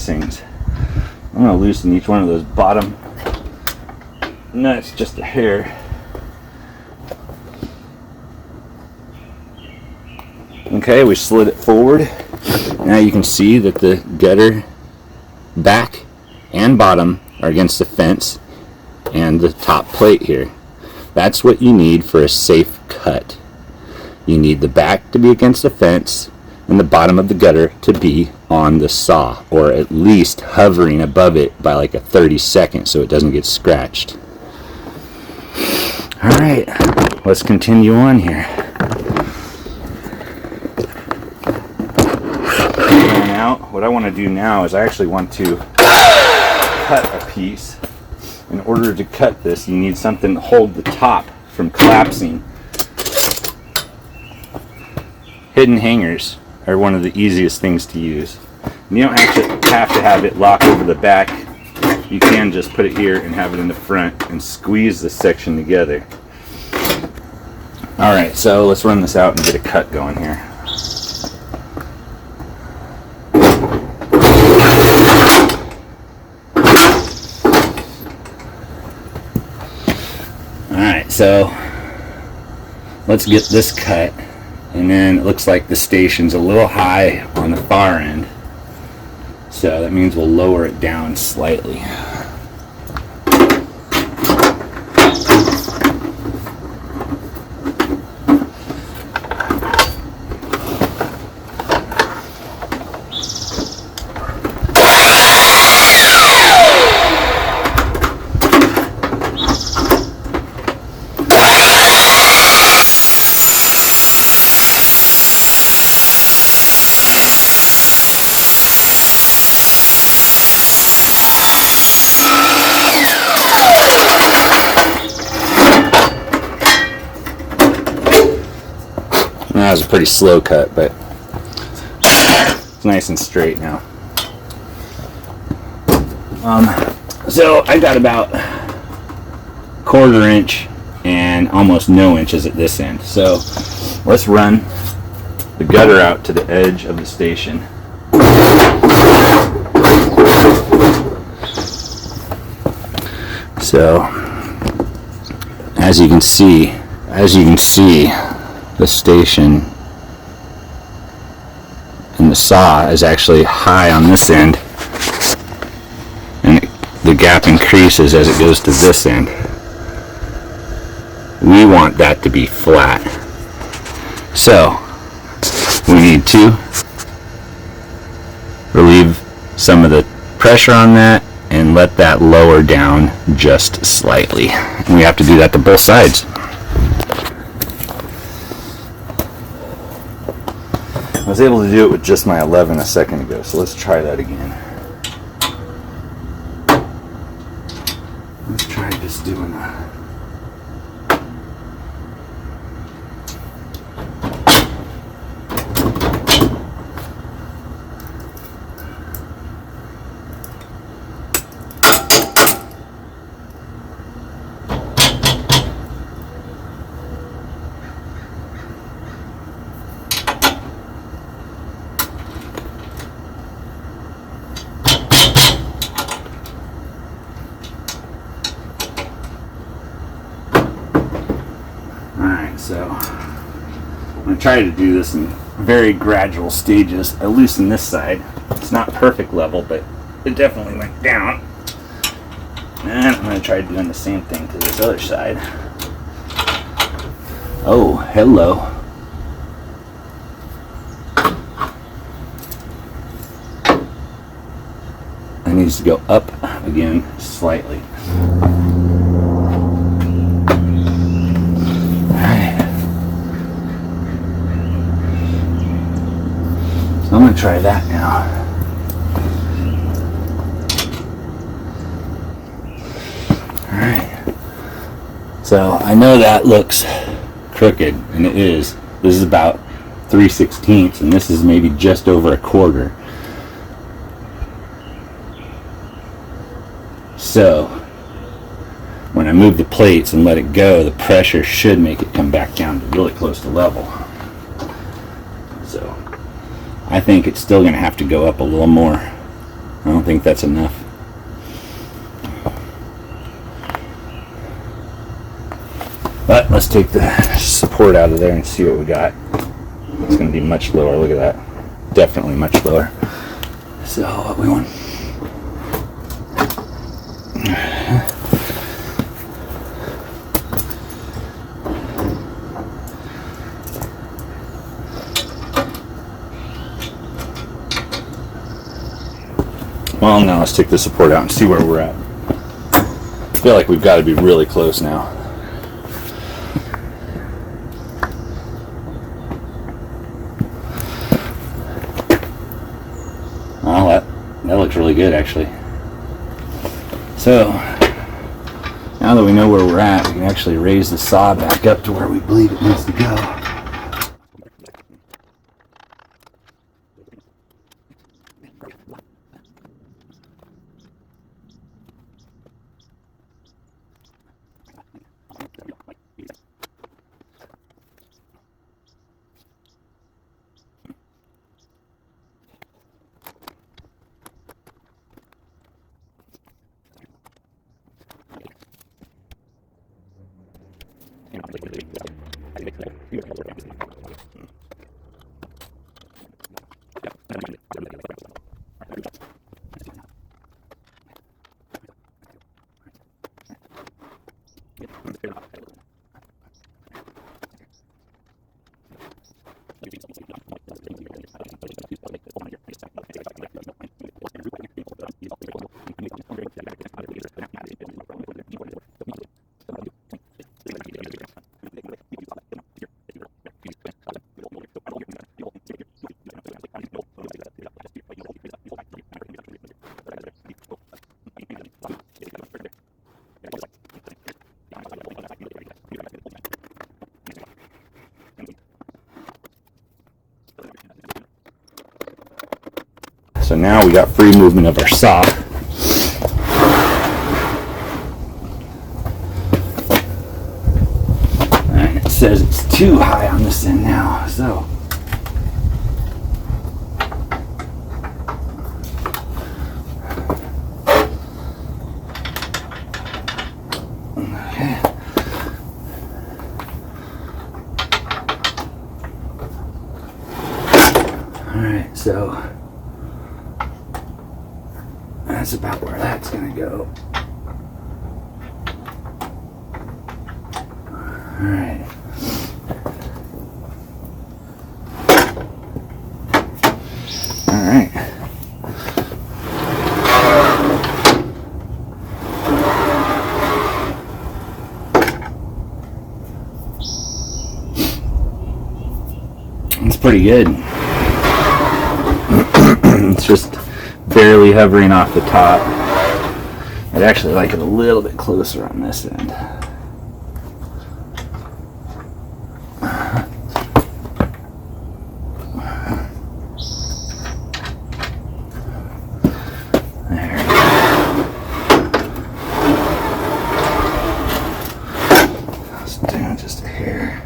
these things. I'm going to loosen each one of those bottom nuts just a hair. Okay, we slid it forward. Now you can see that the gutter back and bottom are against the fence and the top plate here. That's what you need for a safe cut. You need the back to be against the fence and the bottom of the gutter to be on the saw, or at least hovering above it by like a 30-second so it doesn't get scratched. Alright, let's continue on here. Now, what I want to do now is I actually want to cut a piece. In order to cut this, you need something to hold the top from collapsing. Hidden hangers are one of the easiest things to use. And you don't actually have to have it lock over the back. You can just put it here and have it in the front and squeeze this section together. Alright, so let's run this out and get a cut going here. Alright, so let's get this cut, and then it looks like the station's a little high on the far end, so that means we'll lower it down slightly. That was a pretty slow cut, but it's nice and straight now. So I got about 1/4 inch and almost no inches at this end. So let's run the gutter out to the edge of the station. So as you can see, the station and the saw is actually high on this end, and the gap increases as it goes to this end. We want that to be flat, so we need to relieve some of the pressure on that and let that lower down just slightly, and we have to do that to both sides. I was able to do it with just my 11 a second ago, so let's try that again. Let's try just doing that. So I'm going to try to do this in very gradual stages. I loosen this side. It's not perfect level, but it definitely went down. And I'm going to try doing the same thing to this other side. Oh, hello. It needs to go up again slightly. I'm going to try that now. Alright. So I know that looks crooked, and it is. This is about 3/16, and this is maybe just over 1/4. So when I move the plates and let it go, the pressure should make it come back down to really close to level. So I think it's still going to have to go up a little more. Well, don't think that's enough. But let's take the support out of there and see what we got. It's going to be much lower. Look at that. Definitely much lower. So what we want. Well, now let's take the support out and see where we're at. I feel like we've got to be really close now. Well, that looks really good, actually. So, now that we know where we're at, we can actually raise the saw back up to where we believe it needs to go. So now we got free movement of our saw. And it says it's too high on this end now, so. Okay. All right, so. That's about where that's going to go. All right. All right. It's pretty good. It's just barely hovering off the top. I'd actually like it a little bit closer on this end. There. Let's do just a hair.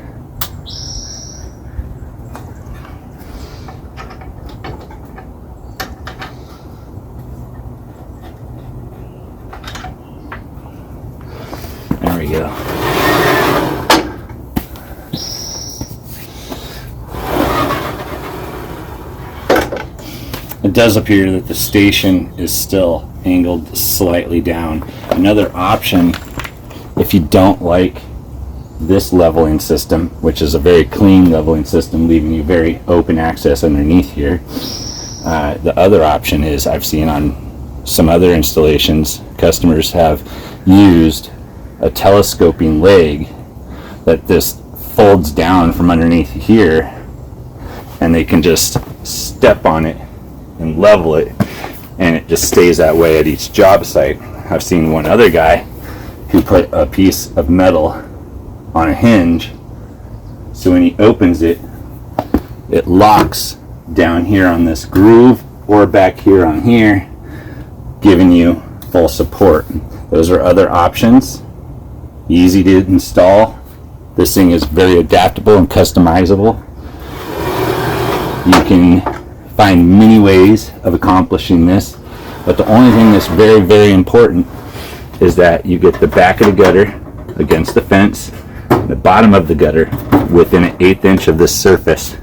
There we go. It does appear that the station is still angled slightly down. Another option, if you don't like this leveling system, which is a very clean leveling system, leaving you very open access underneath here, the other option is, I've seen on some other installations, customers have used a telescoping leg that just folds down from underneath here, and they can just step on it and level it, and it just stays that way at each job site. I've seen one other guy who put a piece of metal on a hinge, so when he opens it, it locks down here on this groove or back here on here, giving you full support. Those are other options. Easy to install. This thing is very adaptable and customizable. You can find many ways of accomplishing this. But the only thing that's very, very important is that you get the back of the gutter against the fence, the bottom of the gutter within an 1/8 inch of this surface.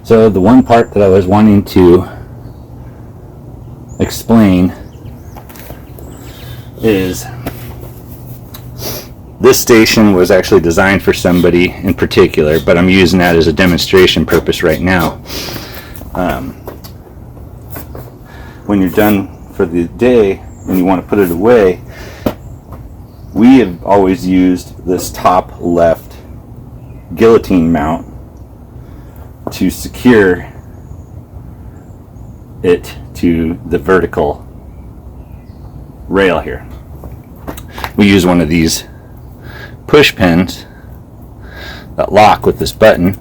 So the one part that I was wanting to explain is this station was actually designed for somebody in particular, but I'm using that as a demonstration purpose right now. When you're done for the day and you want to put it away, we have always used this top left guillotine mount to secure it to the vertical rail here. We use one of these push pins that lock with this button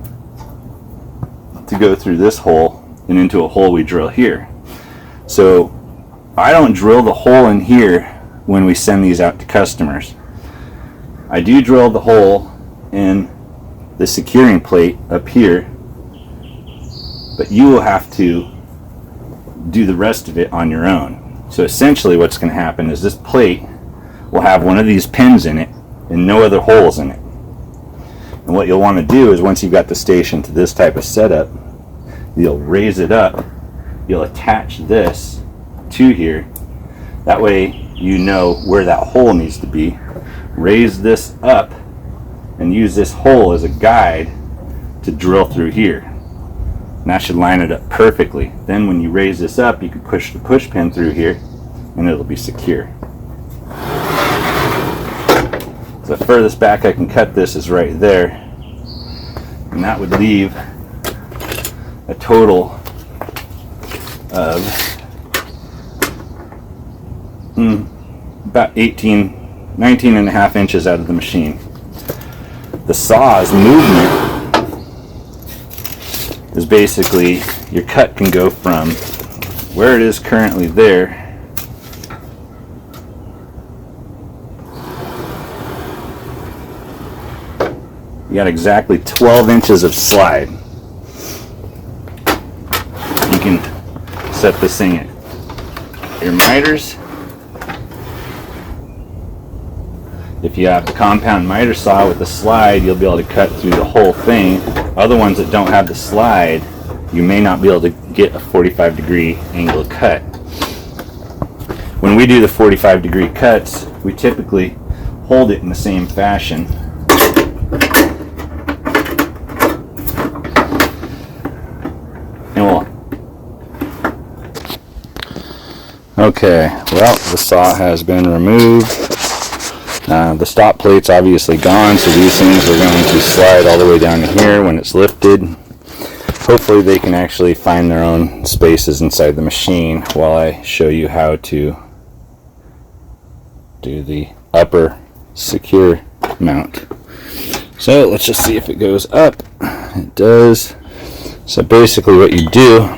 to go through this hole and into a hole we drill here. So I don't drill the hole in here when we send these out to customers. I do drill the hole in the securing plate up here, but you will have to do the rest of it on your own. So essentially what's going to happen is this plate will have one of these pins in it and no other holes in it. And what you'll want to do is, once you've got the station to this type of setup, you'll raise it up, you'll attach this to here. That way you know where that hole needs to be. Raise this up and use this hole as a guide to drill through here. And that should line it up perfectly. Then when you raise this up, you can push the push pin through here and it'll be secure. The furthest back I can cut this is right there, and that would leave a total of about 19 and a half inches out of the machine. The saw's movement is basically, your cut can go from where it is currently there you got exactly 12 inches of slide. You can set this thing at your miters. If you have the compound miter saw with the slide, you'll be able to cut through the whole thing. Other ones that don't have the slide, you may not be able to get a 45-degree angle cut. When we do the 45-degree cuts, we typically hold it in the same fashion. Okay, well, the saw has been removed. The stop plate's obviously gone, so these things are going to slide all the way down to here when it's lifted. Hopefully they can actually find their own spaces inside the machine while I show you how to do the upper secure mount. So let's just see if it goes up. It does. So basically what you do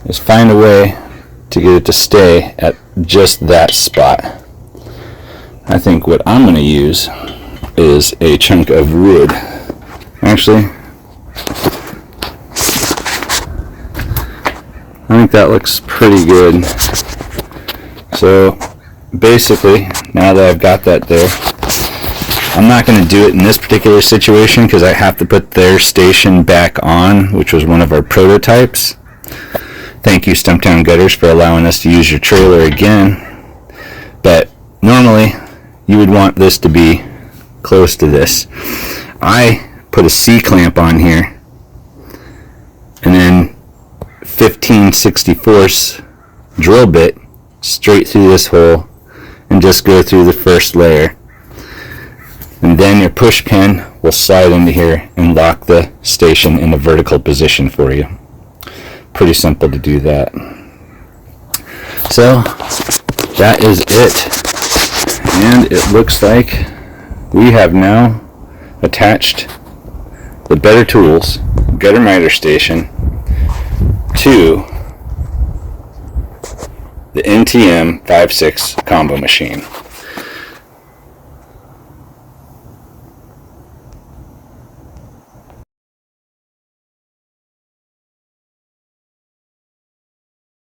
is find a way to get it to stay at just that spot. I think what I'm going to use is a chunk of wood. Actually, I think that looks pretty good. So basically, now that I've got that there, I'm not going to do it in this particular situation because I have to put their station back on, which was one of our prototypes. Thank you, Stumptown Gutters, for allowing us to use your trailer again. But normally, you would want this to be close to this. I put a C-clamp on here, and then 15/64 drill bit straight through this hole, and just go through the first layer. And then your push pin will slide into here and lock the station in a vertical position for you. Pretty simple to do that. So that is it, and it looks like we have now attached the Better Tools gutter miter station to the NTM 5.6 combo machine.